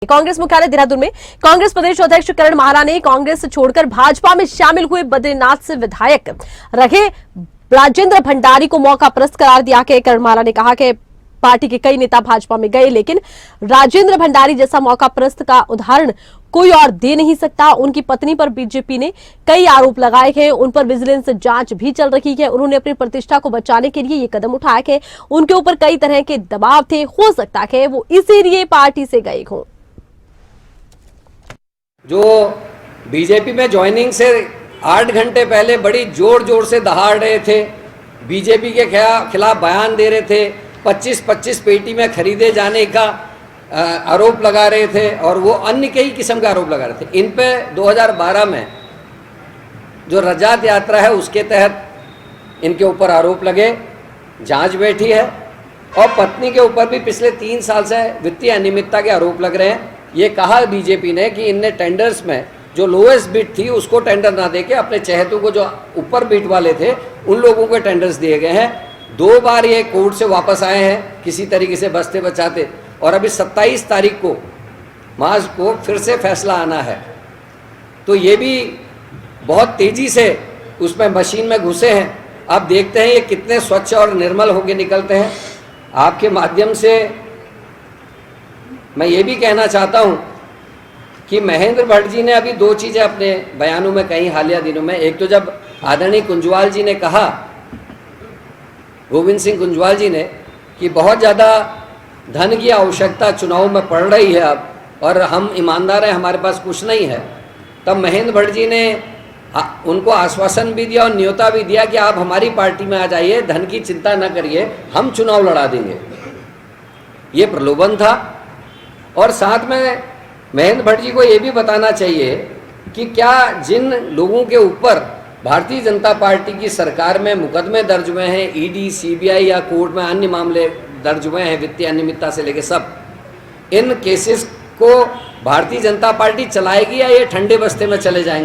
कांग्रेस मुख्यालय देहरादून में कांग्रेस प्रदेश अध्यक्ष करण माहरा ने कांग्रेस छोड़कर भाजपा में शामिल हुए बद्रीनाथ से विधायक रहे राजेंद्र भंडारी को मौकापरस्त करार दिया कि करण माहरा ने कहा कि पार्टी के कई नेता भाजपा में गए, लेकिन राजेंद्र भंडारी जैसा मौकापरस्त का उदाहरण कोई और दे नहीं सकता। उनकी पत्नी पर बीजेपी ने कई आरोप लगाए हैं, उन पर विजिलेंस जांच भी चल रही है। उन्होंने अपनी प्रतिष्ठा को बचाने के लिए ये कदम उठाया कि उनके ऊपर कई तरह के दबाव थे, हो सकता है वो इसीलिए पार्टी से गए हों। जो बीजेपी में ज्वाइनिंग से 8 घंटे पहले बड़ी जोर जोर से दहाड़ रहे थे, बीजेपी के खिलाफ बयान दे रहे थे, 25-25 पेटी में खरीदे जाने का आरोप लगा रहे थे और वो अन्य कई किस्म का आरोप लगा रहे थे। इन पे 2012 में जो रजत यात्रा है उसके तहत इनके ऊपर आरोप लगे, जांच बैठी है और पत्नी के ऊपर भी पिछले 3 साल से वित्तीय अनियमितता के आरोप लग रहे हैं। ये कहा बीजेपी ने कि इनने टेंडर्स में जो लोएस्ट बिड थी उसको टेंडर ना देके अपने चहेतों को जो ऊपर बिड वाले थे उन लोगों को टेंडर्स दिए गए हैं। 2 बार ये कोर्ट से वापस आए हैं किसी तरीके से बचते बचाते, और अभी 27 तारीख को मार्च को फिर से फैसला आना है। तो ये भी बहुत तेज़ी से उसमें मशीन में घुसे हैं। अब देखते हैं ये कितने स्वच्छ और निर्मल होकर निकलते हैं। आपके माध्यम से मैं ये भी कहना चाहता हूँ कि महेंद्र भट्ट जी ने अभी 2 चीज़ें अपने बयानों में कही हालिया दिनों में। एक तो जब आदरणीय कुंजवाल जी ने कहा, गोविंद सिंह कुंजवाल जी ने, कि बहुत ज़्यादा धन की आवश्यकता चुनाव में पड़ रही है अब और हम ईमानदार हैं, हमारे पास कुछ नहीं है, तब महेंद्र भट्ट जी ने उनको आश्वासन भी दिया और न्योता भी दिया कि आप हमारी पार्टी में आ जाइए, धन की चिंता न करिए, हम चुनाव लड़ा देंगे। ये प्रलोभन था। और साथ में महेंद्र भट्ट जी को ये भी बताना चाहिए कि क्या जिन लोगों के ऊपर भारतीय जनता पार्टी की सरकार में मुकदमे दर्ज हुए हैं, ईडी, सीबीआई या कोर्ट में अन्य मामले दर्ज हुए हैं वित्तीय अनियमितता से लेकर सब, इन केसेस को भारतीय जनता पार्टी चलाएगी या ये ठंडे बस्ते में चले जाएंगे?